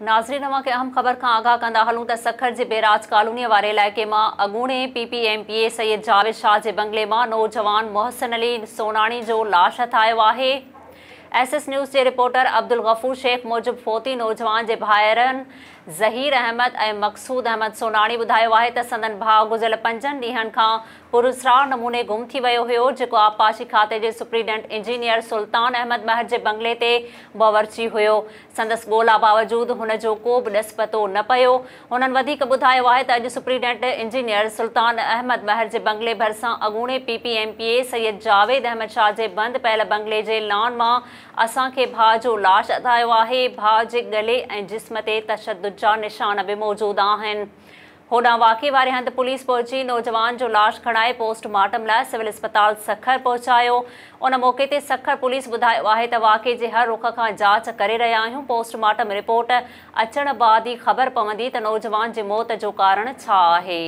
नाज़रीन अवां खे अहम ख़बर खां आगाह कंदा हलूं त सखर जे बेराज कॉलोनी वारे इलाइक़े मां अॻूणे PPMPA सैयद जावेद शाह जे बंगले मां नौजवान मोहसिन अली सोनाणी जो लाश हथ आयो आहे। SS न्यूज़ जे रिपोर्टर अब्दुल गफूर शेख मूजिब फोती नौजवान जे भाइरनि ज़हीर अहमद ऐं मक़सूद अहमद सोनाणी ॿुधायो आहे त संदन भाउ गुज़िरियल 5 ॾींहनि खां पुरअसरार नमूने गुम थी वियो हुयो, जेको आबपाशी खाते जे सुप्रीडेंट इंजीनियर सुल्तान अहमद महर जे बंगले ते बावर्ची हुयो। संदसि ॻोल्हा बावजूदि हुन जो को बि ॾस पतो न पियो। हुननि वधीक ॿुधायो आहे त अॼु सुप्रीडेंट इंजीनियर सुल्तान अहमद महर जे बंगले भरिसां अॻूणे PPMPA सैयद जावेद अहमद शाह जे बंदि पयल बंगले जे लॉन मां असांखे भाउ जो लाश अथ आयो आहे। भाउ जे गले ऐं जिस्म ते तशद्दुद जा निशान बि मौजूद आहिनि। होॾां वाक़े वारे हंधि पुलिस पहुची नौजवान जो लाश खणाए पोस्टमार्टम लाइ सिविल अस्पताल सखर पहुचायो। उन मौक़े ते सखर पुलिस ॿुधायो आहे त वाक़े जे हर रुख खां जांच करे रहिया आहियूं। पोस्टमार्टम रिपोर्ट अचण बैदि ई ख़बर पवंदी त नौजवान जी मौत जो कारण छा आहे।